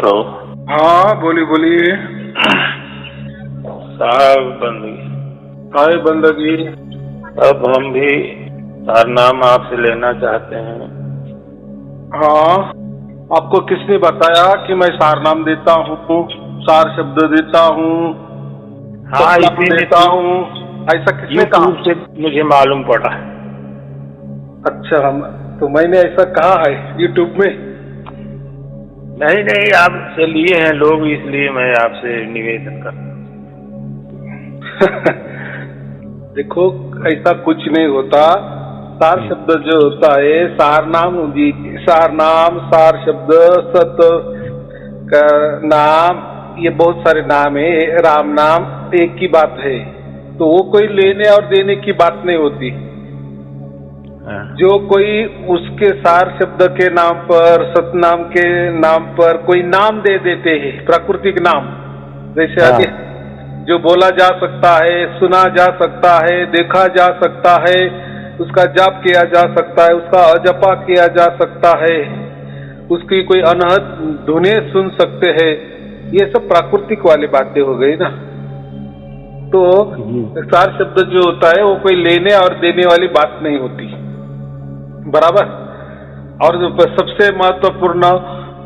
Hello. हाँ बोलिए बोलिए। साहब बंदगी, हाय बंदगी। अब हम भी सारनाम आपसे लेना चाहते हैं। हाँ, आपको किसने बताया कि मैं सार नाम देता हूँ, सार शब्द देता हूँ, हाँ, सतनाम देता हूँ? ऐसा किसने कहा? यूट्यूब से मुझे मालूम पड़ा। अच्छा, तो मैंने ऐसा कहा है यूट्यूब में? नहीं नहीं, आपसे लिए हैं लोग, इसलिए मैं आपसे निवेदन करता हूँ। देखो, ऐसा कुछ नहीं होता। सार शब्द जो होता है, सार नाम होगी, सार नाम, सार शब्द, सत का नाम, ये बहुत सारे नाम है। राम नाम एक ही बात है, तो वो कोई लेने और देने की बात नहीं होती। जो कोई उसके सार शब्द के नाम पर, सतनाम के नाम पर कोई नाम दे देते हैं, प्राकृतिक नाम, जैसे आदि जो बोला जा सकता है, सुना जा सकता है, देखा जा सकता है, उसका जाप किया जा सकता है, उसका अजपा किया जा सकता है, उसकी कोई अनहद धुनें सुन सकते हैं, ये सब प्राकृतिक वाली बातें हो गई ना। तो सार शब्द जो होता है वो कोई लेने और देने वाली बात नहीं होती, बराबर। और सबसे महत्वपूर्ण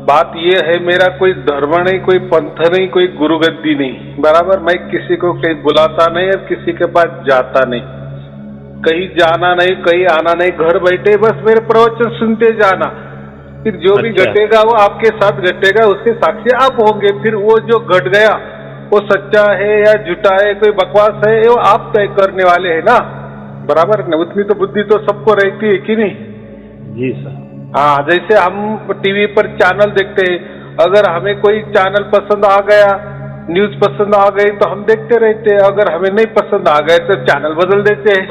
बात यह है, मेरा कोई धर्म नहीं, कोई पंथ नहीं, कोई गुरु गद्दी नहीं, बराबर। मैं किसी को कहीं बुलाता नहीं और किसी के पास जाता नहीं, कहीं जाना नहीं, कहीं आना नहीं, घर बैठे बस मेरे प्रवचन सुनते जाना। फिर जो भी घटेगा वो आपके साथ घटेगा, उसके साक्षी आप होंगे। फिर वो जो घट गया वो सच्चा है या झूठा है, कोई बकवास है, वो आप तय करने वाले हैं ना, बराबर। उतनी तो बुद्धि तो सबको रहती है कि नहीं? जी सर। हाँ, जैसे हम टीवी पर चैनल देखते हैं, अगर हमें कोई चैनल पसंद आ गया, न्यूज पसंद आ गई तो हम देखते रहते हैं, अगर हमें नहीं पसंद आ गए तो चैनल बदल देते हैं,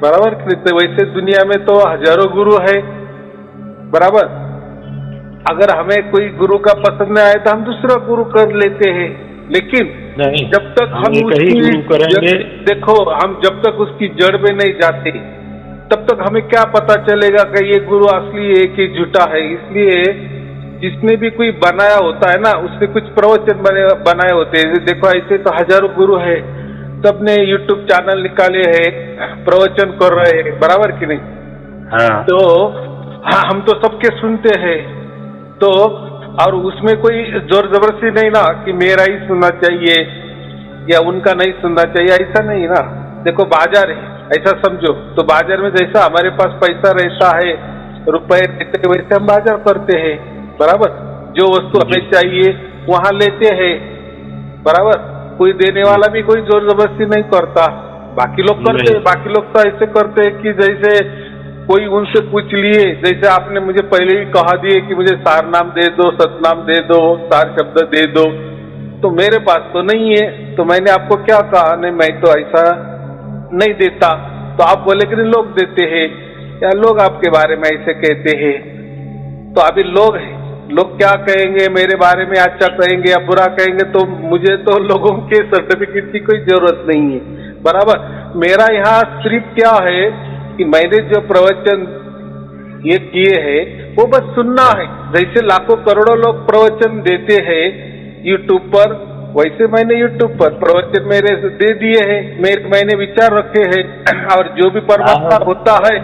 बराबर। तो वैसे दुनिया में तो हजारों गुरु है, बराबर। अगर हमें कोई गुरु का पसंद नहीं आए तो हम दूसरा गुरु कर लेते हैं, लेकिन नहीं, जब तक हम उसकी देखो, हम जब तक उसकी जड़ में नहीं जाते तब तक हमें क्या पता चलेगा कि ये गुरु असली है कि झूठा है। इसलिए जिसने भी कोई बनाया होता है ना, उसने कुछ प्रवचन बनाए होते हैं। देखो, ऐसे तो हजारों गुरु है, सबने यूट्यूब चैनल निकाले हैं, प्रवचन कर रहे हैं, बराबर कि नहीं? हाँ। तो हाँ, हम तो सबके सुनते हैं, तो और उसमें कोई जोर जबरदस्ती नहीं ना कि मेरा ही सुनना चाहिए या उनका नहीं सुनना चाहिए, ऐसा नहीं ना। देखो, बाजार है, ऐसा समझो, तो बाजार में जैसा हमारे पास पैसा रहता है, रुपए रहते हैं, वैसे हम बाजार करते हैं, बराबर। जो वस्तु हमें चाहिए वहां लेते हैं, बराबर। कोई देने वाला भी कोई जोर जबरदस्ती नहीं करता। बाकी लोग करते हैं, बाकी लोग तो ऐसे करते हैं कि जैसे कोई उनसे पूछ लिए, जैसे आपने मुझे पहले ही कहा दिए कि मुझे सार नाम दे दो, सतनाम दे दो, सार शब्द दे दो, तो मेरे पास तो नहीं है, तो मैंने आपको क्या कहा, नहीं मैं तो ऐसा नहीं देता। तो आप बोले कि लोग देते हैं, या लोग आपके बारे में ऐसे कहते हैं। तो अभी लोग क्या कहेंगे मेरे बारे में, अच्छा कहेंगे या बुरा कहेंगे, तो मुझे तो लोगों के सर्टिफिकेट की कोई जरूरत नहीं है, बराबर। मेरा यहाँ सिर्फ क्या है कि मैंने जो प्रवचन ये किए हैं वो बस सुनना है। जैसे लाखों करोड़ों लोग प्रवचन देते हैं यूट्यूब पर, वैसे मैंने यूट्यूब पर प्रवचन मेरे दे दिए हैं, मैंने विचार रखे हैं, और जो भी परमात्मा होता है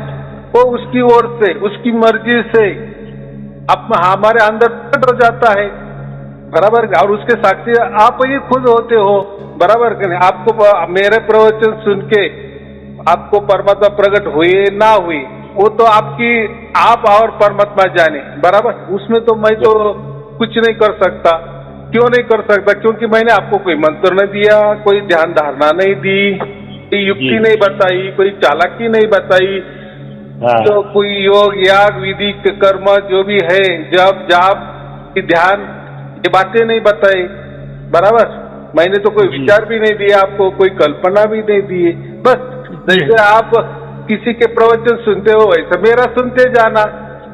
वो उसकी ओर से, उसकी मर्जी से अब हमारे अंदर प्रकट हो जाता है, बराबर। और उसके साक्षी आप ही खुद होते हो, बराबर। आपको मेरे प्रवचन सुन के आपको परमात्मा प्रकट हुए ना हुई, वो तो आप और परमात्मा जाने, बराबर। उसमें तो मैं तो कुछ नहीं कर सकता। क्यों नहीं कर सकता? क्योंकि मैंने आपको कोई मंत्र नहीं दिया, कोई ध्यान धारणा नहीं दी, कोई युक्ति नहीं बताई, कोई चालाकी नहीं बताई, तो कोई योग याग विधि कर्म जो भी है, जप जाप ध्यान, ये बातें नहीं बताई, बराबर। मैंने तो कोई विचार भी नहीं दिया आपको, कोई कल्पना भी नहीं दी। बस जैसे आप किसी के प्रवचन सुनते हो वैसे मेरा सुनते जाना,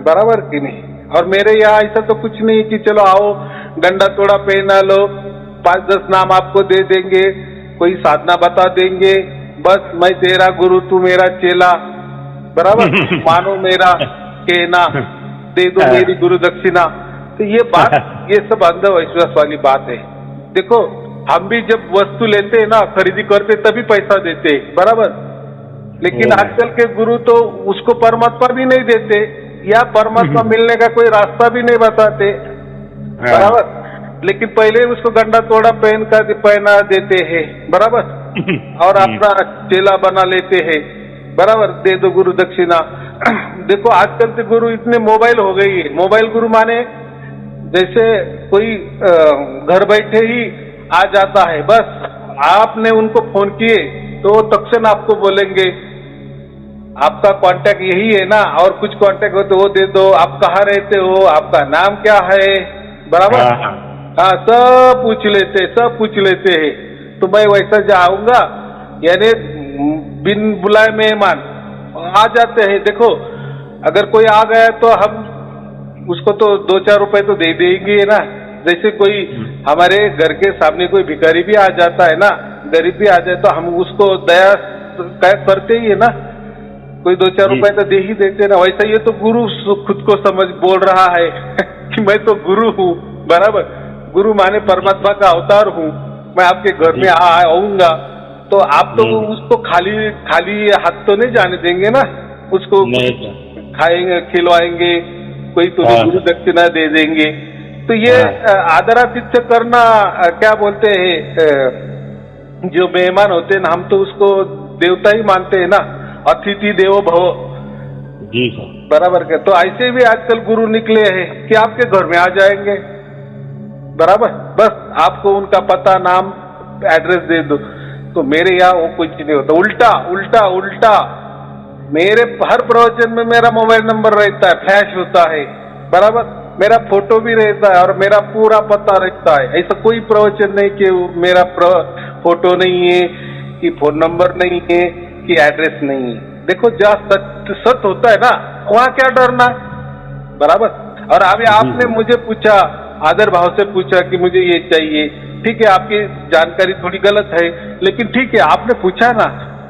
बराबर कि नहीं? और मेरे यहाँ ऐसा तो कुछ नहीं कि चलो आओ डंडा थोड़ा पहना लो, 5-10 नाम आपको दे देंगे, कोई साधना बता देंगे, बस मैं तेरा गुरु तू मेरा चेला, बराबर। मानो मेरा कहना, दे दो मेरी गुरु दक्षिणा, तो ये बात ये सब अंधविश्वास वाली बात है। देखो हम भी जब वस्तु लेते हैं ना, खरीदी करते तभी पैसा देते हैं, बराबर। लेकिन आजकल के गुरु तो उसको परमात्मा भी नहीं देते, या परमात्मा मिलने का कोई रास्ता भी नहीं बताते, बराबर। लेकिन पहले उसको गंडा तोड़ा पहना देते हैं, बराबर, और अपना चेला बना लेते हैं, बराबर, दे दो गुरु दक्षिणा। देखो आजकल के गुरु इतने मोबाइल हो गई है। मोबाइल गुरु माने जैसे कोई घर बैठे ही आ जाता है, बस आपने उनको फोन किए तो वो तत्क्षण आपको बोलेंगे आपका कांटेक्ट यही है ना, और कुछ कांटेक्ट हो तो वो दे दो, आप कहाँ रहते हो, आपका नाम क्या है, बराबर। हाँ, सब पूछ लेते हैं। तो मैं वैसा जाऊंगा, यानी बिन बुलाए मेहमान आ जाते हैं। देखो अगर कोई आ गया तो हम उसको तो 2-4 रुपए तो दे देंगे ना। जैसे कोई हमारे घर के सामने कोई भिखारी भी आ जाता है ना, गरीब भी आ जाए, तो हम उसको दया करते ही है ना, कोई 2-4 रुपए तो दे ही देते ना। वैसा ये तो गुरु खुद को समझ बोल रहा है कि मैं तो गुरु हूँ, बराबर। गुरु माने परमात्मा का अवतार हूँ, मैं आपके घर में आऊंगा, तो आप तो उसको खाली हाथ तो नहीं जाने देंगे ना, उसको खाएंगे, खिलवाएंगे, कोई तो गुरु दक्षिणा दे देंगे। तो ये आदरातिथ्य करना, क्या बोलते हैं, जो मेहमान होते हैं ना, हम तो उसको देवता ही मानते हैं ना, अतिथि देवो भव, जी सर, बराबर के। तो ऐसे भी आजकल गुरु निकले हैं कि आपके घर में आ जाएंगे, बराबर, बस आपको उनका पता, नाम, एड्रेस दे दो। तो मेरे यहाँ वो कुछ नहीं होता, उल्टा मेरे हर प्रवचन में मेरा मोबाइल नंबर रहता है, फ्लैश होता है, बराबर, मेरा फोटो भी रहता है और मेरा पूरा पता रहता है। ऐसा कोई प्रवचन नहीं कि मेरा फोटो नहीं है, कि फोन नंबर नहीं है, कि एड्रेस नहीं है। देखो जहाँ सत्य होता है ना, वहाँ क्या डरना, बराबर। और अभी आपने मुझे पूछा, आदर भाव से पूछा कि मुझे ये चाहिए, ठीक है, आपकी जानकारी थोड़ी गलत है, लेकिन ठीक है, आपने पूछा ना,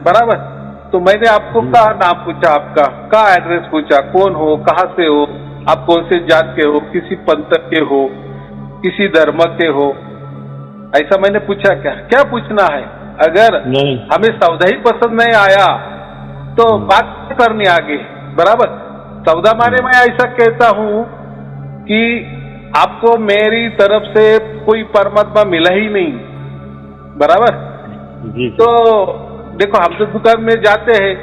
बराबर। तो मैंने आपको कहा नाम पूछा, आपका कहा एड्रेस पूछा, कौन हो, कहाँ से हो, आप कौन से जात के हो, किसी पंथ के हो, किसी धर्म के हो, ऐसा मैंने पूछा। क्या पूछना है? अगर हमें सौदा ही पसंद नहीं आया तो बात करनी आगे, बराबर। सौदा माने मैं ऐसा कहता हूँ कि आपको मेरी तरफ से कोई परमात्मा मिला ही नहीं, बराबर। तो देखो हम तो दुकान में जाते हैं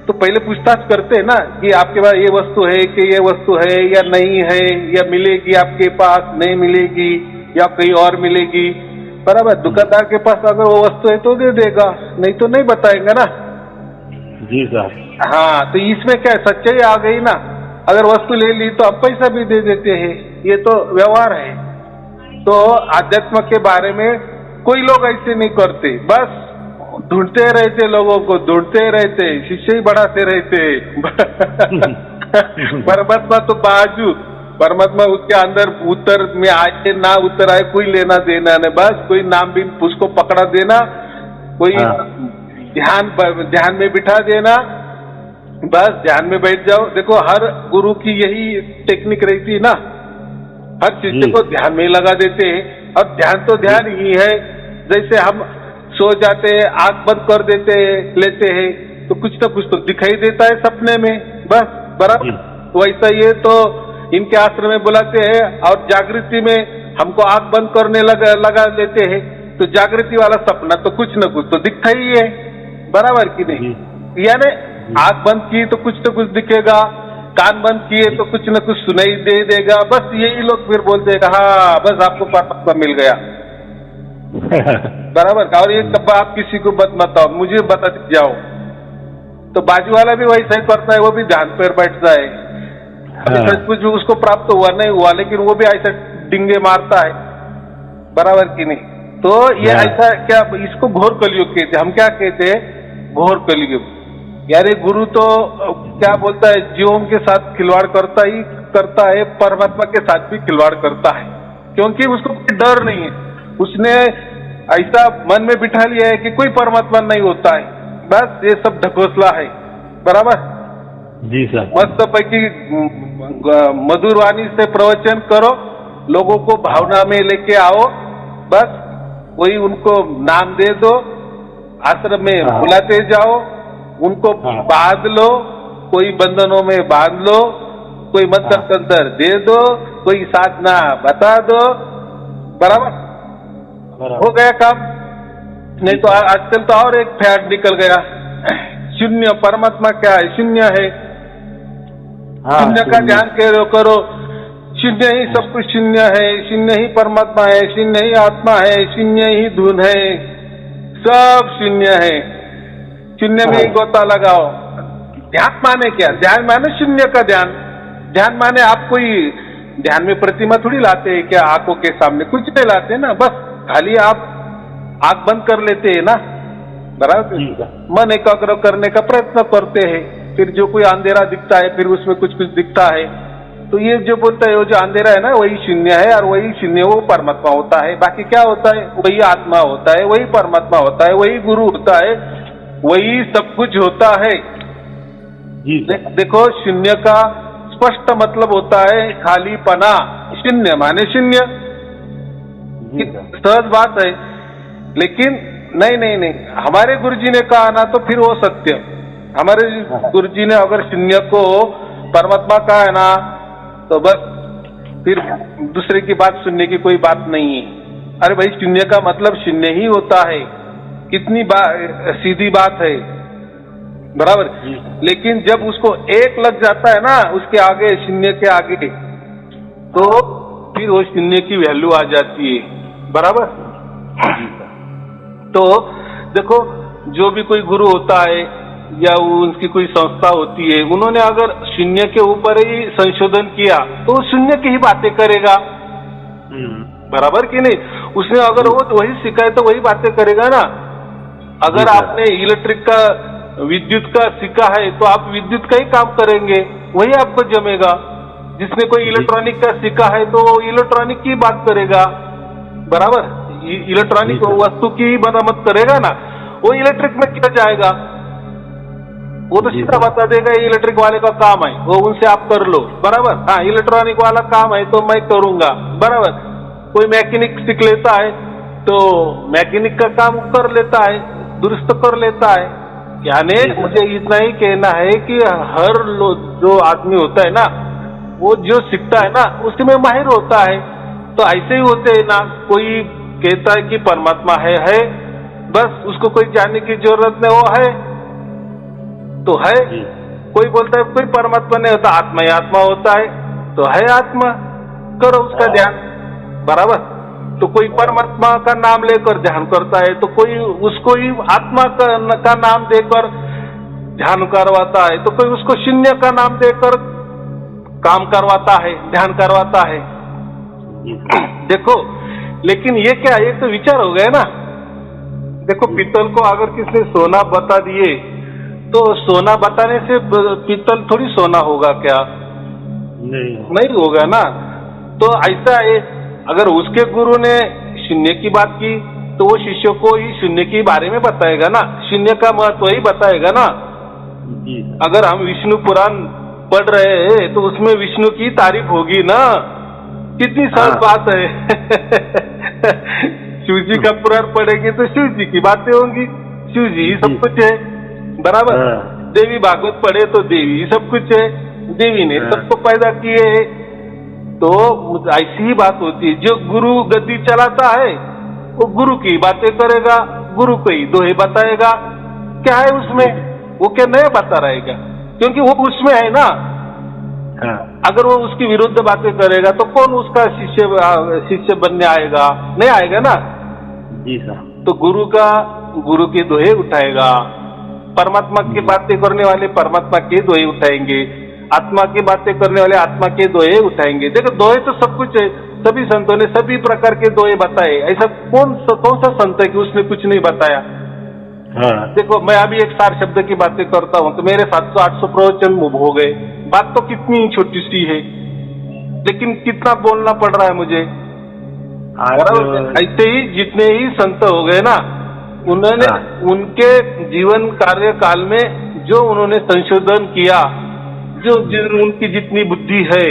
तो पहले पूछताछ करते हैं ना कि आपके पास ये वस्तु है कि ये वस्तु है या नहीं है, या मिलेगी आपके पास, नहीं मिलेगी, या कहीं और मिलेगी, बराबर। दुकानदार के पास अगर वो वस्तु है तो दे देगा, नहीं तो नहीं बताएंगे ना, जी सर। हाँ, तो इसमें क्या सच्चाई आ गई ना। अगर वस्तु ले ली तो आप पैसा भी दे देते हैं, ये तो व्यवहार है। तो आध्यात्म के बारे में कोई लोग ऐसे नहीं करते, बस ढूंढते रहते, लोगों को ढूंढते रहते, शिष्य ही बढ़ाते रहते। परमात्मा तो बाजू, परमात्मा उसके अंदर उतर में आए ना उतर आए कोई लेना देना नहीं, बस कोई नाम भी उसको पकड़ा देना, कोई ध्यान में बिठा देना, बस ध्यान में बैठ जाओ। देखो हर गुरु की यही टेक्निक रहती है ना, हर शिष्य को ध्यान में लगा देते हैं। और ध्यान तो ध्यान ही है, जैसे हम सो जाते हैं, आंख बंद कर देते हैं, लेते हैं, तो कुछ ना कुछ तो दिखाई देता है सपने में, बस, बराबर। तो ऐसा ये तो इनके आश्रम में बुलाते हैं और जागृति में हमको आंख बंद करने लगा देते हैं, तो जागृति वाला सपना तो कुछ न कुछ तो दिखता ही है, बराबर कि नहीं। यानी आंख बंद की तो कुछ न कुछ दिखेगा, कान बंद किए तो कुछ न कुछ सुनाई दे देगा, बस यही लोग फिर बोल देगा हाँ बस आपको परमात्मा मिल गया, बराबर। और ये कब आप किसी को मत बताओ, मुझे बता जाओ। तो बाजू वाला भी वैसा ही करता है, वो भी ध्यान पर बैठता है, सच कुछ उसको प्राप्त हुआ नहीं हुआ, लेकिन वो भी ऐसा डिंगे मारता है, बराबर कि नहीं। तो ये ऐसा क्या, इसको घोर कलयुग कहते, हम क्या कहते हैं, घोर कलयुग। यानी गुरु तो क्या बोलता है, जीवों के साथ खिलवाड़ करता है, परमात्मा के साथ भी खिलवाड़ करता है, क्योंकि उसको कोई डर नहीं है। उसने ऐसा मन में बिठा लिया है कि कोई परमात्मा नहीं होता है, बस ये सब ढकोसला है, बराबर। जी सर। मस्त पैकी मधुर वाणी से प्रवचन करो लोगों को भावना में लेके आओ, बस वही उनको नाम दे दो, आश्रम में हाँ। बुलाते जाओ, उनको हाँ। बांध लो, कोई बंधनों में बांध लो, कोई मंत्र हाँ। तंत्र दे दो, कोई साधना बता दो, बराबर हो गया काम। नहीं तो आजकल तो और एक फैट निकल गया, शून्य परमात्मा क्या है, शून्य है, हाँ, शून्य का ध्यान करो, शून्य ही सब कुछ शून्य है, शून्य ही परमात्मा है, शून्य ही आत्मा है, शून्य ही धुन है, सब शून्य है, शून्य में ही गोता लगाओ। ध्यान माने क्या? ध्यान माने शून्य का ध्यान। ध्यान माने आप कोई ध्यान में प्रतिमा थोड़ी लाते हैं क्या आंखों के सामने, कुछ नहीं लाते ना, बस खाली आप आंख बंद कर लेते हैं ना, बराबर। मन एकाग्र करने का प्रयत्न करते हैं, फिर जो कोई अंधेरा दिखता है फिर उसमें कुछ कुछ दिखता है, तो ये जो बोलता है वो जो अंधेरा है ना वही शून्य है, और वही शून्य वो परमात्मा होता है। बाकी क्या होता है? वही आत्मा होता है, वही परमात्मा होता है, वही गुरु होता है, वही सब कुछ होता है। देखो शून्य का स्पष्ट मतलब होता है खालीपना। शून्य माने शून्य, सहज बात है। लेकिन नहीं, हमारे गुरुजी ने कहा ना तो फिर वो सत्य। हमारे गुरुजी ने अगर शून्य को परमात्मा कहा है ना तो बस फिर दूसरे की बात सुनने की कोई बात नहीं है। अरे भाई शून्य का मतलब शून्य ही होता है, कितनी सीधी बात है, बराबर। लेकिन जब उसको एक लग जाता है ना उसके आगे, शून्य के आगे, तो फिर वो शून्य की वैल्यू आ जाती है, बराबर। तो देखो जो भी कोई गुरु होता है या उनकी कोई संस्था होती है, उन्होंने अगर शून्य के ऊपर ही संशोधन किया तो शून्य की ही बातें करेगा, बराबर कि नहीं। उसने अगर वो वही सिखाए तो वही बातें करेगा ना। अगर आपने इलेक्ट्रिक का, विद्युत का सीखा है तो आप विद्युत का ही काम करेंगे, वही आपको जमेगा। जिसने कोई इलेक्ट्रॉनिक का सीखा है तो वो इलेक्ट्रॉनिक की बात करेगा, बराबर। इलेक्ट्रॉनिक वस्तु की मरम्मत करेगा ना, वो इलेक्ट्रिक में क्या जाएगा, वो तो सीधा बता देगा ये इलेक्ट्रिक वाले का काम है, वो उनसे आप कर लो, बराबर। हाँ इलेक्ट्रॉनिक वाला काम है तो मैं करूंगा, बराबर। कोई मैकेनिक सीख लेता है तो मैकेनिक का काम कर लेता है, दुरुस्त कर लेता है। यानी मुझे इतना ही कहना है कि हर जो आदमी होता है ना वो जो सीखता है ना उसमें माहिर होता है। तो ऐसे ही होते है ना, कोई कहता है कि परमात्मा है, बस उसको कोई जानने की जरूरत नहीं, वो है तो है। कोई बोलता है कोई परमात्मा नहीं होता, आत्मा ही आत्मा होता है, तो है आत्मा, करो उसका ध्यान, बराबर। तो कोई परमात्मा का नाम लेकर ध्यान करता है तो कोई उसको ही आत्मा का नाम देकर ध्यान करवाता है, तो कोई उसको शून्य का नाम देकर काम करवाता है, ध्यान करवाता है। देखो लेकिन ये क्या, ये तो विचार हो गए ना। देखो पीतल को अगर किसने सोना बता दिए तो सोना बताने से पीतल थोड़ी सोना होगा क्या? नहीं होगा ना। तो ऐसा है, अगर उसके गुरु ने शून्य की बात की तो वो शिष्य को ही शून्य के बारे में बताएगा ना, शून्य का महत्व ही बताएगा ना। अगर हम विष्णु पुराण पढ़ रहे हैं तो उसमें विष्णु की तारीफ होगी ना, कितनी सरल बात है। शिव जी का पुराण पढ़ेंगे तो शिव जी की बातें होंगी, शिव जी ही सब कुछ है, बराबर। देवी भागवत पढ़े तो देवी सब कुछ है, देवी ने सबको पैदा किए है। तो ऐसी ही बात होती है। जो गुरु गद्दी चलाता है वो गुरु की बातें करेगा, गुरु को ही दोहे बताएगा। क्या है उसमें, वो क्या नया बता रहेगा, क्योंकि वो उसमें है ना। अगर वो उसकी विरुद्ध बातें करेगा तो कौन उसका शिष्य बनने आएगा? नहीं आएगा ना। जी सर। तो गुरु के दोहे उठाएगा, परमात्मा की बातें करने वाले परमात्मा के दोहे उठाएंगे, आत्मा की बातें करने वाले आत्मा के दोहे उठाएंगे। देखो दोहे तो सब कुछ है, सभी संतों ने सभी प्रकार के दोहे बताए। ऐसा कौन सा संत है कि उसने कुछ नहीं बताया? देखो मैं अभी एक सार शब्द की बातें करता हूँ तो मेरे 700-800 प्रवचन हो गए। बात तो कितनी छोटी सी है, लेकिन कितना बोलना पड़ रहा है मुझे। ऐसे ही जितने ही संत हो गए ना, उन्होंने उनके जीवन कार्यकाल में जो उन्होंने संशोधन किया, जो उनकी जितनी बुद्धि है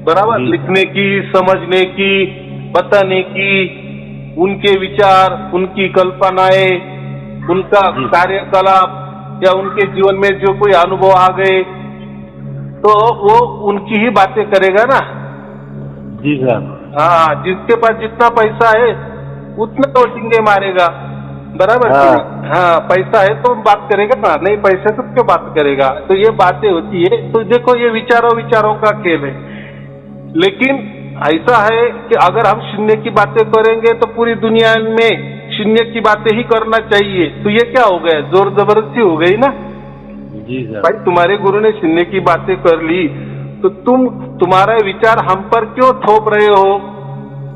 बराबर, लिखने की, समझने की, बताने की, उनके विचार, उनकी कल्पनाएं, उनका कार्यकलाप या उनके जीवन में जो कोई अनुभव आ गए तो वो उनकी ही बातें करेगा ना। जी साहब। हाँ, जिसके पास जितना पैसा है उतना तो टिंगे मारेगा, बराबर। हाँ, पैसा है तो बात करेगा ना, नहीं पैसे तो क्यों बात करेगा। तो ये बातें होती है। तो देखो, ये विचारों का खेल है। लेकिन ऐसा है कि अगर हम शून्य की बातें करेंगे तो पूरी दुनिया में शून्य की बातें ही करना चाहिए। तो ये क्या हो गया, जोर जबरदस्ती हो गई ना। जी सर। भाई, तुम्हारे गुरु ने शून्य की बातें कर ली तो तुम्हारा विचार हम पर क्यों थोप रहे हो,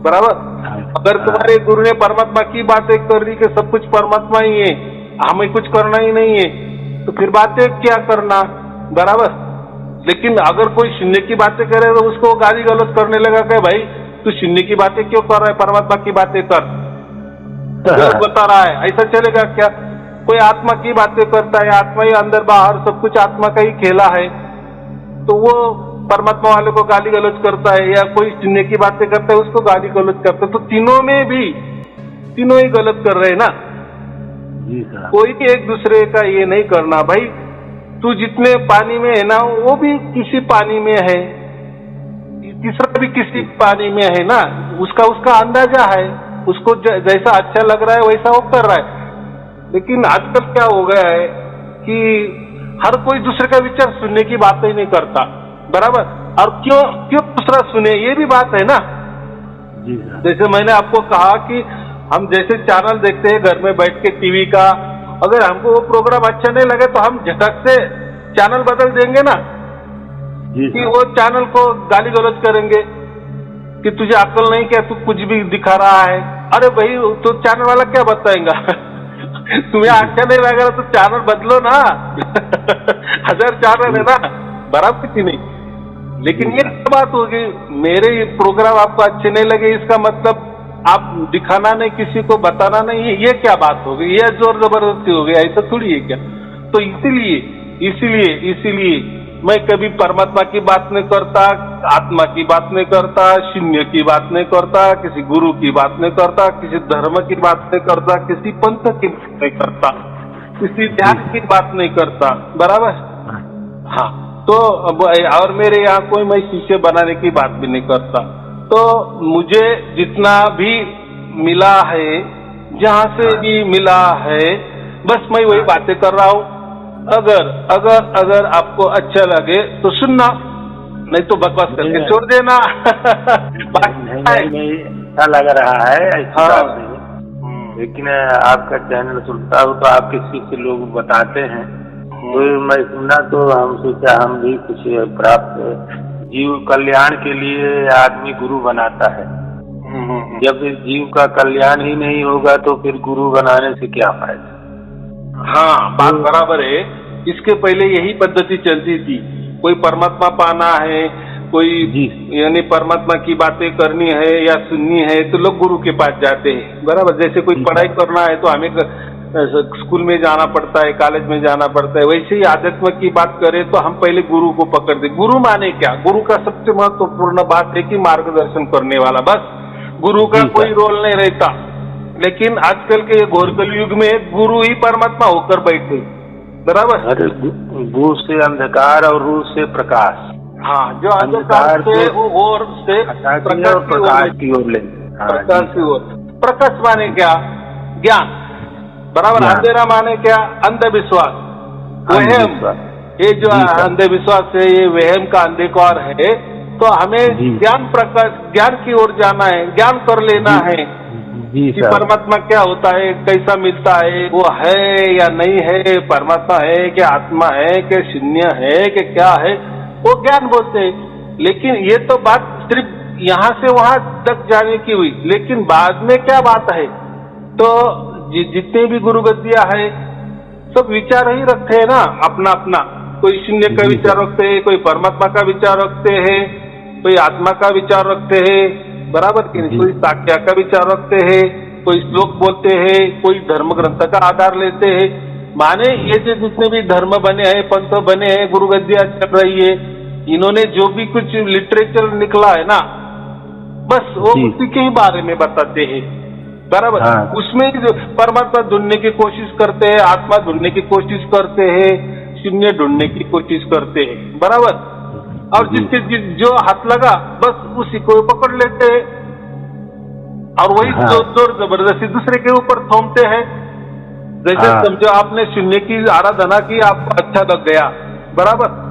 बराबर। अगर तुम्हारे गुरु ने परमात्मा की बातें कर दी कि सब कुछ परमात्मा ही है, हमें कुछ करना ही नहीं है, तो फिर बातें क्या करना, बराबर। लेकिन अगर कोई शून्य की बातें करे तो उसको गाली गलौज करने लगा कि भाई तू शून्य की बातें क्यों कर रहा है, परमात्मा की बातें कर, गलत बता रहा है। ऐसा चलेगा क्या। कोई आत्मा की बातें करता है, आत्मा ही अंदर बाहर सब कुछ आत्मा का ही खेला है, तो वो परमात्मा वाले को गाली गलौज करता है, या कोई शून्य की बातें करता है उसको गाली गलौज करता है। तो तीनों ही गलत कर रहे हैं ना। जी सर। कोई भी एक दूसरे का ये नहीं करना। भाई, तू जितने पानी में है ना, वो भी किसी पानी में है, तीसरा भी किसी पानी में है ना। उसका अंदाजा है, उसको जैसा अच्छा लग रहा है वैसा वो कर रहा है। लेकिन आजकल क्या हो गया है कि हर कोई दूसरे का विचार सुनने की बात ही नहीं करता, बराबर। और क्यों दूसरा सुने, ये भी बात है ना। जी सर। जैसे मैंने आपको कहा कि हम जैसे चैनल देखते हैं घर में बैठ के टीवी का, अगर हमको वो प्रोग्राम अच्छा नहीं लगे तो हम झटक से चैनल बदल देंगे ना, कि वो चैनल को गाली गलौज करेंगे कि तुझे अक्ल नहीं, क्या तू कुछ भी दिखा रहा है। अरे भाई, तो चैनल वाला क्या बताएगा तुम्हें अच्छा नहीं लग रहा तो चैनल बदलो ना 1000 चैनल है ना, बराबर की नहीं। लेकिन ये बात होगी, मेरे प्रोग्राम आपको अच्छे नहीं लगे इसका मतलब आप दिखाना नहीं, किसी को बताना नहीं, ये क्या बात होगी, ये जोर जबरदस्ती हो गई, ऐसा थोड़ी है क्या। तो इसीलिए मैं कभी परमात्मा की बात नहीं करता, आत्मा की बात नहीं करता, शून्य की बात नहीं करता, किसी गुरु की बात नहीं करता, किसी धर्म की बात नहीं करता, किसी पंथ की बात नहीं करता, किसी ध्यान की बात नहीं करता, बराबर। हाँ, तो और मेरे यहाँ कोई मैं शिष्य बनाने की बात भी नहीं करता। तो मुझे जितना भी मिला है, जहाँ से भी मिला है, बस मैं वही बातें कर रहा हूँ। अगर आपको अच्छा लगे तो सुनना, नहीं तो बकवास करके छोड़ देना नहीं, अच्छा लग रहा है ऐसा नहीं। लेकिन आपका चैनल सुनता हूँ तो आपके शिष्य लोग बताते हैं, तो मैं सुना तो हम सोचा हम भी कुछ प्राप्त, जीव कल्याण के लिए आदमी गुरु बनाता है। जब जीव का कल्याण ही नहीं होगा तो फिर गुरु बनाने से क्या फायदा। हाँ, बात बराबर है। इसके पहले यही पद्धति चलती थी, कोई परमात्मा पाना है, कोई यानी परमात्मा की बातें करनी है या सुननी है तो लोग गुरु के पास जाते हैं, बराबर। जैसे कोई पढ़ाई करना है तो हमें स्कूल में जाना पड़ता है, कॉलेज में जाना पड़ता है, वैसे ही आध्यात्म की बात करें तो हम पहले गुरु को पकड़ते। गुरु माने क्या, गुरु का सबसे महत्वपूर्ण बात है कि मार्गदर्शन करने वाला, बस। गुरु का कोई रोल नहीं रहता। लेकिन आजकल के घोर कलयुग में गुरु ही परमात्मा होकर बैठे, बराबर। अरे गुरु से अंधकार और रूह से प्रकाश। हाँ, जो अंधकार से और से प्रकाश की ओर ले, प्रकाश की ओर। प्रकाश माने क्या, ज्ञान, बराबर। अंधेरा माने क्या, अंधविश्वास, वहम। ये जो अंधविश्वास है, ये वहम का अंधकार है। तो हमें ज्ञान की ओर जाना है, ज्ञान कर लेना है कि परमात्मा क्या होता है, कैसा मिलता है, वो है या नहीं है, परमात्मा है कि आत्मा है कि शून्य है कि क्या है, वो ज्ञान बोलते हैं। लेकिन ये तो बात सिर्फ यहाँ से वहां तक जाने की हुई। लेकिन बाद में क्या बात है, तो जितने भी गुरु गद्दियां है सब विचार ही रखते हैं ना अपना अपना। कोई शून्य का विचार रखते हैं, कोई परमात्मा का विचार रखते हैं, कोई आत्मा का विचार रखते हैं, बराबर कि नहीं। कोई साक्ष्य का विचार रखते हैं, कोई श्लोक बोलते हैं, कोई धर्म ग्रंथ का आधार लेते हैं। माने ये जितने भी धर्म बने हैं, पंथ बने हैं, गुरु गद्दियां चल रही है, इन्होंने जो भी कुछ लिटरेचर निकला है ना, बस वो जी। उसी के ही बारे में बताते हैं, बराबर। हाँ। उसमें जो परमात्मा ढूंढने की कोशिश करते हैं, आत्मा ढूंढने की कोशिश करते हैं, शून्य ढूंढने की कोशिश करते हैं, बराबर। और जी। जिसके जो हाथ लगा बस उसी को पकड़ लेते हैं, और वही हाँ। जोर जबरदस्ती दूसरे के ऊपर थोपते हैं। जैसे हाँ। समझो आपने शून्य की आराधना की, आपको अच्छा लग गया, बराबर।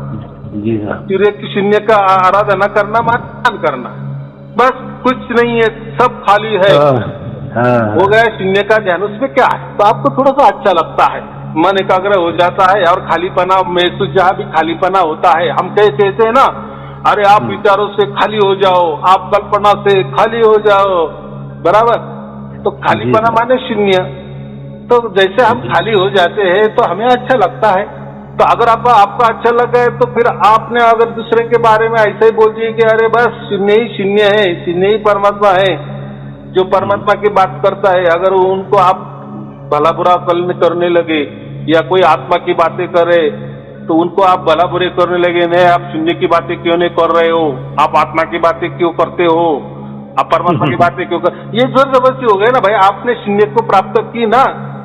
जी साहब। सूर्य की शून्य का आराधना करना मान करना, बस कुछ नहीं है, सब खाली है, हाँ। हो गया शून्य का ध्यान। उसमें क्या है, तो आपको थोड़ा सा अच्छा लगता है, मन एकाग्र हो जाता है, और खालीपना महसूस, जहाँ भी खालीपना होता है, हम कहते हैं ना, अरे आप विचारों से खाली हो जाओ, आप कल्पना से खाली हो जाओ, बराबर। तो खालीपना माने शून्य। तो जैसे हम खाली हो जाते हैं तो हमें अच्छा लगता है। तो अगर आपका अच्छा लगा है, तो फिर आपने अगर दूसरे के बारे में ऐसे ही बोल दिए कि अरे बस शून्य ही शून्य है, शून्य ही परमात्मा है, जो परमात्मा की बात करता है, अगर उनको आप भला बुरा करने लगे, या कोई आत्मा की बातें करे तो उनको आप भला बुरे करने लगे, नहीं आप शून्य की बातें क्यों नहीं कर रहे हो, आप आत्मा की बातें क्यों करते हो, आप परमात्मा की बातें क्यों कर, ये जोर जबरदस्ती हो गए ना भाई। आपने शून्य को प्राप्त की ना,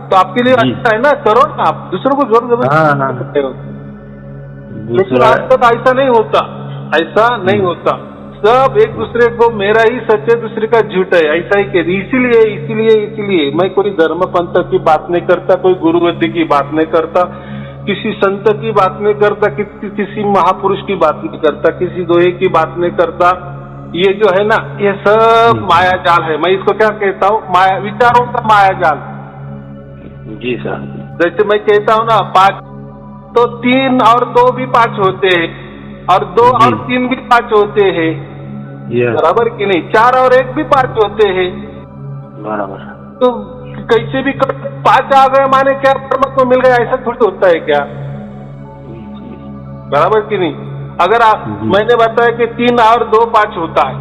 तो आपके लिए अच्छा है ना, करो ना, आप दूसरों को जोर जबरदस्ती करते हो। लेकिन आज तक ऐसा नहीं होता, ऐसा नहीं होता। सब एक दूसरे को मेरा ही सच है, दूसरे का झूठ है, ऐसा ही कहते। इसीलिए मैं कोई धर्म पंथ की बात नहीं करता, कोई गुरु गद्दी की बात नहीं करता, किसी संत की बात नहीं करता, किसी महापुरुष की बात नहीं करता, किसी दोहे की बात नहीं करता। ये जो है ना, ये सब माया जाल है। मैं इसको क्या कहता हूँ, माया, विचारों का माया जाल। जी सर। जैसे मैं कहता हूँ ना 5, तो 3 और 2 भी 5 होते हैं, और 2 और 3 भी 5 होते हैं, बराबर कि नहीं। 4 और 1 भी 5 होते हैं, बराबर। तो कैसे भी 5 आ गए माने क्या परमात्मा मिल गया, ऐसा थोड़ी होता है क्या, बराबर कि नहीं। अगर मैंने बताया कि 3 और 2 5 होता है,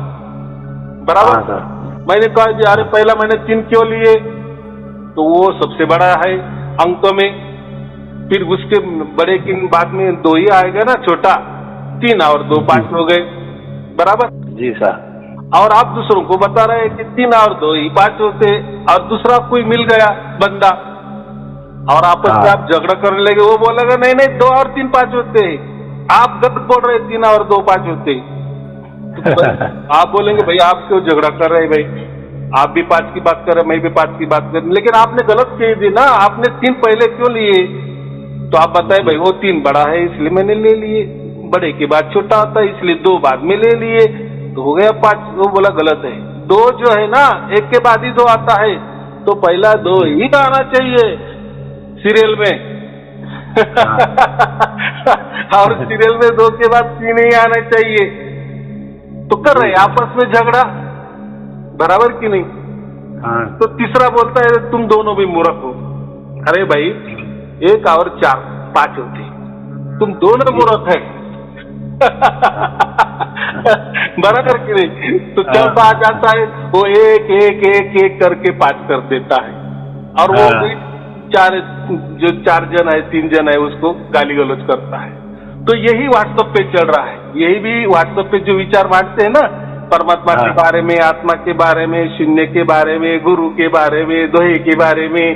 बराबर। मैंने कहा कि अरे पहला मैंने 3 क्यों लिए, तो वो सबसे बड़ा है अंक में, फिर उसके बड़े की बाद में 2 ही आएगा ना, छोटा। 3 और 2 5 हो गए, बराबर। जी सर। और आप दूसरों को बता रहे हैं कि 3 और 2 ही 5 होते, और दूसरा कोई मिल गया बंदा, और आपस में आप झगड़ा करने लगे, वो बोलेगा नहीं 2 और 3 5 होते हैं, आप गलत बोल रहे 3 और 2 5 होते। तो आप बोलेंगे भाई आप क्यों झगड़ा कर रहे हैं, भाई आप भी 5 की बात कर रहे, मैं भी 5 की बात कर, लेकिन आपने गलत कह दी ना, आपने 3 पहले क्यों लिए। तो आप बताए भाई वो 3 बड़ा है इसलिए मैंने ले लिए, बड़े के बाद छोटा आता है इसलिए 2 बाद में ले लिए, तो हो गया 5। वो बोला गलत है, 2 जो है ना, 1 के बाद ही 2 आता है, तो पहला 2 ही आना चाहिए सीरियल में। और सीरियल में 2 के बाद 3 ही आना चाहिए। तो कर रहे आपस में झगड़ा, बराबर कि नहीं। तो तीसरा बोलता है तुम दोनों भी मूर्ख हो। अरे भाई 1 और 4 5 होते, तुम दोनों मूर्ख है। बराबर कि नहीं। तो जब आ जाता है वो 1 1 1 1 करके 5 कर देता है, और वो भी 4 जन है 3 जन है उसको गाली गलौज करता है। तो यही व्हाट्सएप पे चल रहा है, यही भी व्हाट्सएप पे जो विचार बांटते हैं ना, परमात्मा के बारे में, आत्मा के बारे में, शून्य के बारे में, गुरु के बारे में, दोहे के बारे में,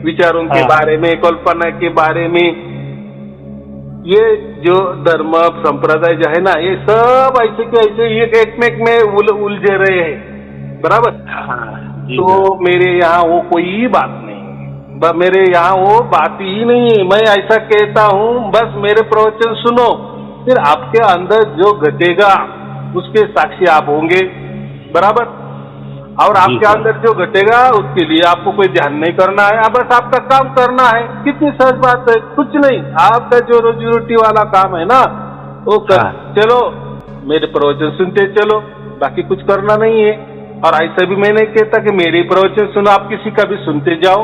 विचारों के बारे में, कल्पना के बारे में, ये जो धर्म संप्रदाय जो है ना, ये सब ऐसे के ऐसे ये एक में उलझे रहे हैं, बराबर। तो मेरे यहाँ वो कोई बात नहीं, मेरे यहाँ वो बात ही नहीं है। मैं ऐसा कहता हूँ, बस मेरे प्रवचन सुनो, फिर आपके अंदर जो घटेगा उसके साक्षी आप होंगे, बराबर। और आपके अंदर जो घटेगा उसके लिए आपको कोई ध्यान नहीं करना है, बस आपका काम करना है। कितनी सहज बात है, कुछ नहीं, आपका जो रोजी रोटी वाला काम है ना वो कर चलो, मेरे प्रवचन सुनते चलो, बाकी कुछ करना नहीं है। और ऐसा भी मैं नहीं कहता कि मेरे प्रवचन सुनो, आप किसी का भी सुनते जाओ,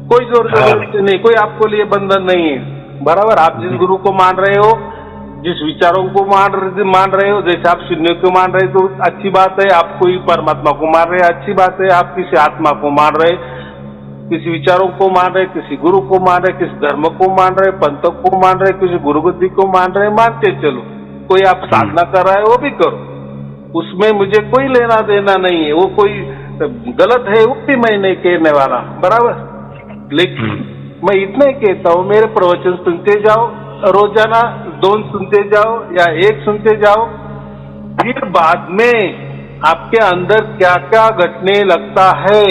कोई जोर जबरदस्ती नहीं, कोई आपको लिए बंधन नहीं है, बराबर। आप जिस गुरु को मान रहे हो, जिस विचारों को मान रहे हो, जैसे आप शून्य को मान रहे तो अच्छी बात है, आप कोई परमात्मा को मान रहे अच्छी बात है, आप किसी आत्मा को मान रहे, किसी विचारों को मान रहे, किसी गुरु को मान रहे, किसी धर्म को मान रहे, पंथ को मान रहे, किसी गुरु बुद्धि को मान रहे, मानते चलो, कोई आप साधना कर रहा है वो भी करो, उसमें मुझे कोई लेना देना नहीं है, वो कोई गलत है वो भी मैं नहीं कहने वाला, बराबर। लेकिन मैं इतना ही कहता हूँ, मेरे प्रवचन सुनते जाओ, रोजाना 2 सुनते जाओ या 1 सुनते जाओ, फिर बाद में आपके अंदर क्या क्या घटने लगता है,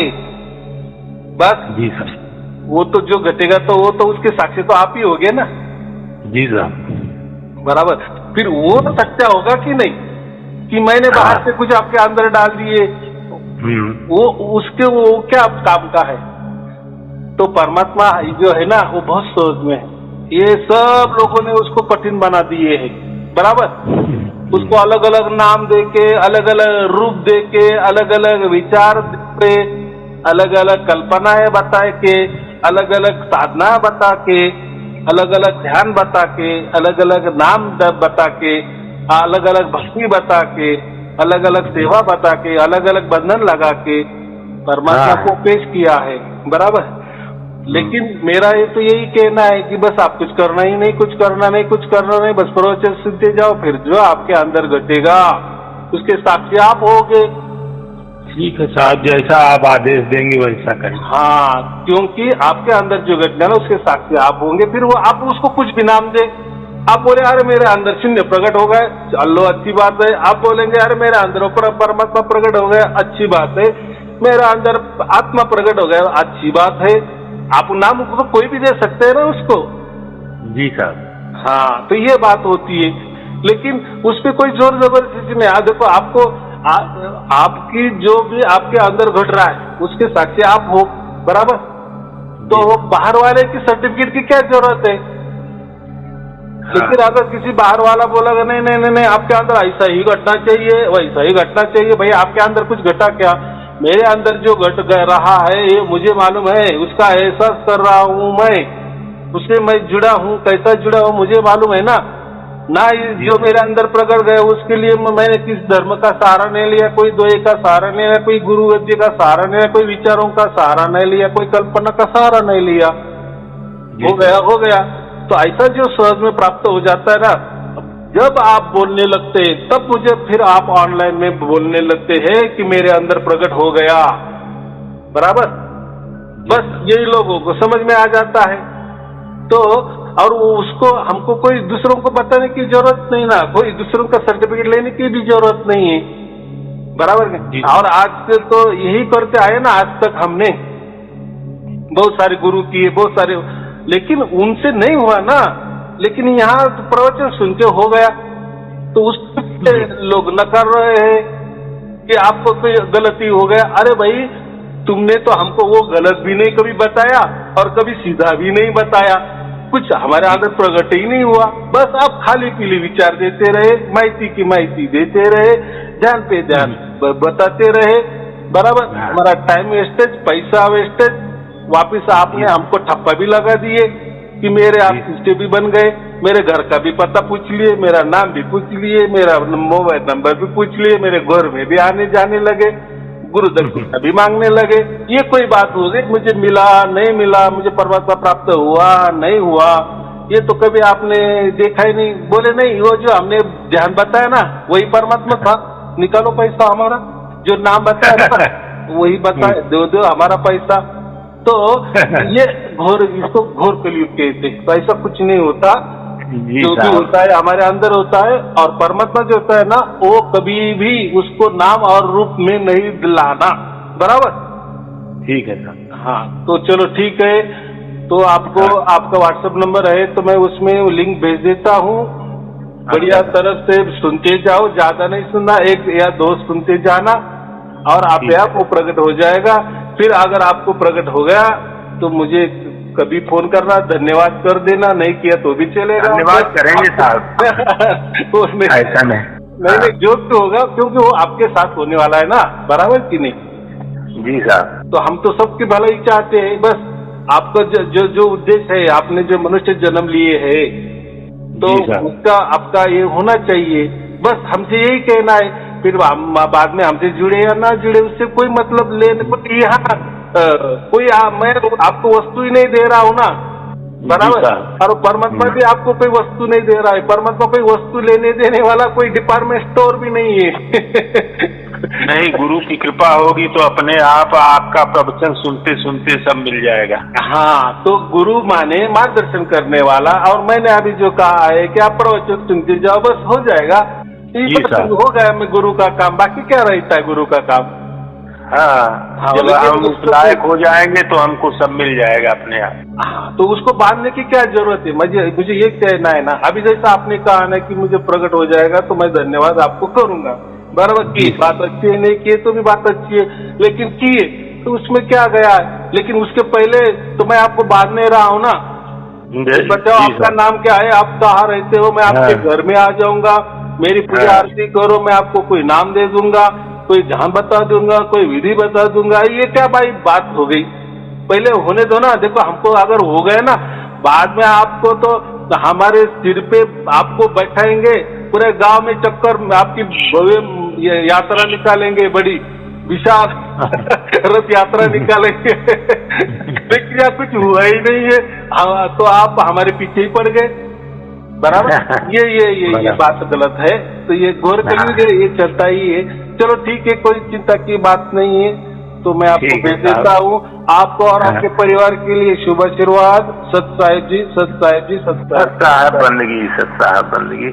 बस जी सर। वो तो जो घटेगा तो वो तो उसके साक्षी तो आप ही होगे ना, जी सर। बराबर। फिर वो सच्चा होगा कि नहीं कि मैंने बाहर से कुछ आपके अंदर डाल दिए, वो उसके वो क्या काम का है। तो परमात्मा जो है ना वो बहुत सहज में है, ये सब लोगों ने उसको कठिन बना दिए है, बराबर। उसको अलग अलग नाम देके, अलग अलग रूप देके, अलग अलग विचार दे, अलग अलग कल्पनाएं बता के, अलग अलग साधना बता के, अलग अलग ध्यान बता के, अलग अलग नाम बता के, अलग अलग भक्ति बता के, अलग अलग सेवा बता के, अलग अलग बंधन लगा के परमात्मा को पेश किया है, बराबर। लेकिन मेरा ये तो यही कहना है कि बस आप कुछ करना ही नहीं, कुछ करना नहीं, कुछ करना नहीं, बस प्रवचन सुनते जाओ, फिर जो आपके अंदर घटेगा उसके साक्षी आप होगे। ठीक है साहब, जैसा आप आदेश देंगे वैसा करें। हाँ, क्योंकि आपके अंदर जो घटना ना उसके साक्षी आप होंगे। फिर वो आप उसको कुछ भी नाम दे, आप बोले अरे मेरे अंदर शून्य प्रकट हो गए, चलो अच्छी बात है। आप बोलेंगे अरे मेरे अंदर परमात्मा प्रकट हो गया, अच्छी बात है। मेरा अंदर आत्मा प्रकट हो गया, अच्छी बात है। आप नाम तो कोई भी दे सकते हैं ना उसको। जी साहब। हाँ, तो ये बात होती है, लेकिन उस पर कोई जोर जबरदस्ती नहीं। देखो आपको आपकी जो भी आपके अंदर घट रहा है उसके साक्षी आप हो, बराबर। तो बाहर वाले की सर्टिफिकेट की क्या जरूरत है? लेकिन अगर किसी बाहर वाला बोला नहीं नहीं नहीं, आपके अंदर ऐसा ही घटना चाहिए, वैसा ही घटना चाहिए, भाई आपके अंदर कुछ घटा क्या? मेरे अंदर जो घट रहा है ये मुझे मालूम है, उसका एहसास कर रहा हूँ मैं, उससे मैं जुड़ा हूँ। कैसा जुड़ा हूँ मुझे मालूम है ना। जो मेरे अंदर प्रकट गया उसके लिए मैंने किस धर्म का सहारा नहीं लिया, कोई द्वय का सहारा नहीं लिया, कोई गुरु विद्या का सहारा नहीं लिया, कोई विचारों का सहारा नहीं लिया, कोई कल्पना का सहारा नहीं लिया। हो गया। तो ऐसा जो सहज में प्राप्त हो जाता है ना, जब आप बोलने लगते हैं तब मुझे फिर आप ऑनलाइन में बोलने लगते हैं कि मेरे अंदर प्रकट हो गया, बराबर। बस यही लोगों को समझ में आ जाता है। तो और उसको हमको कोई दूसरों को बताने की जरूरत नहीं ना, कोई दूसरों का सर्टिफिकेट लेने की भी जरूरत नहीं है, बराबर। और आज से तो यही करते आए ना, आज तक हमने बहुत सारे गुरु किए, बहुत सारे, लेकिन उनसे नहीं हुआ ना। लेकिन यहाँ तो प्रवचन सुन के हो गया, तो उस लोग नकार रहे हैं कि आपको कोई गलती हो गया। अरे भाई, तुमने तो हमको वो गलत भी नहीं कभी बताया और कभी सीधा भी नहीं बताया, कुछ हमारे अंदर प्रकट ही नहीं हुआ। बस आप खाली पीली विचार देते रहे, माहिती की माहिती देते रहे, ध्यान पे ध्यान बताते रहे, बराबर। हमारा टाइम वेस्टेज, पैसा वेस्टेज, वापिस आपने हमको ठप्पा भी लगा दिए कि मेरे आप सिस्टे भी बन गए, मेरे घर का भी पता पूछ लिए, मेरा नाम भी पूछ लिए, मेरा मोबाइल नंबर भी पूछ लिए, मेरे घर में भी आने जाने लगे, गुरु दक्षिणा भी मांगने लगे। ये कोई बात हो गई? मुझे मिला नहीं मिला, मुझे परमात्मा प्राप्त हुआ नहीं हुआ, ये तो कभी आपने देखा ही नहीं। बोले नहीं, वो जो हमने ध्यान बताया ना वही परमात्मा था, निकालो पैसा हमारा। जो नाम बताया ना वही बताया, दो हमारा पैसा। तो ये घोर, इसको घोर कलयुग कहते हैं। तो ऐसा कुछ नहीं होता, जो भी होता है हमारे अंदर होता है। और परमात्मा जो होता है ना, वो कभी भी उसको नाम और रूप में नहीं दिलाना, बराबर। ठीक है सर। हाँ, तो चलो ठीक है। तो आपको आपका व्हाट्सएप नंबर है तो मैं उसमें लिंक भेज देता हूँ। बढ़िया तरह से सुनते जाओ, ज्यादा नहीं सुनना, 1 या 2 सुनते जाना और आप वो प्रकट हो जाएगा। फिर अगर आपको प्रकट हो गया तो मुझे कभी फोन करना, धन्यवाद कर देना, नहीं किया तो भी चलेगा। धन्यवाद करेंगे साहब। ऐसा नहीं, जोक तो होगा क्योंकि वो आपके साथ होने वाला है ना, बराबर कि नहीं? जी साहब। तो हम तो सबकी भलाई चाहते हैं। बस आपका जो उद्देश्य है, आपने जो मनुष्य जन्म लिए है तो उसका आपका ये होना चाहिए। बस हमसे यही कहना है। फिर बाद में हमसे जुड़े या ना जुड़े उससे कोई मतलब लेने को। यहाँ कोई मैं आपको वस्तु ही नहीं दे रहा हूँ ना, बराबर। और परमात्मा भी आपको कोई वस्तु नहीं दे रहा है, परमात्मा कोई वस्तु लेने देने वाला कोई डिपार्टमेंट स्टोर भी नहीं है। नहीं, गुरु की कृपा होगी तो अपने आप आपका प्रवचन सुनते सुनते सब मिल जाएगा। हाँ, तो गुरु माने मार्गदर्शन करने वाला, और मैंने अभी जो कहा है कि आप प्रवचन सुनते जाओ, बस हो जाएगा। हो गया मैं गुरु का काम, बाकी क्या रहता है गुरु का काम। हाँ, जब हम उस लायक हो जाएंगे तो हमको सब मिल जाएगा अपने आप। हाँ, तो उसको बांधने की क्या जरूरत है, मुझे ये कहना है ना। अभी जैसा आपने कहा ना कि मुझे प्रकट हो जाएगा तो मैं धन्यवाद आपको करूंगा, बराबर की बात अच्छी है, नहीं किए तो भी बात अच्छी है, लेकिन किए तो उसमें क्या गया। लेकिन उसके पहले तो मैं आपको बांधने रहा हूँ ना। बताओ आपका नाम क्या है, आप कहाँ रहते हो, मैं आपके घर में आ जाऊंगा, मेरी पूजा आरती करो, मैं आपको कोई नाम दे दूंगा, कोई जहां बता दूंगा, कोई विधि बता दूंगा। ये क्या भाई बात हो गई, पहले होने दो ना। देखो हमको अगर हो गए ना, बाद में आपको तो हमारे सिर पे आपको बैठाएंगे, पूरे गांव में चक्कर, आपकी भव्य यात्रा निकालेंगे, बड़ी विशाल रथ यात्रा निकालेंगे। लेकिन यार कुछ हुआ ही नहीं है, तो आप हमारे पीछे ही पड़ गए, बराबर। ये बात गलत है। तो ये गौर करेंगे, ये चलता ही है। चलो ठीक है, कोई चिंता की बात नहीं है। तो मैं आपको भेज देता हूँ, आपको और आपके परिवार के लिए शुभ आशीर्वाद। सत साहेब जी, सत साहेब जी, सत साहेब बंदगी, सत साहब बंदगी।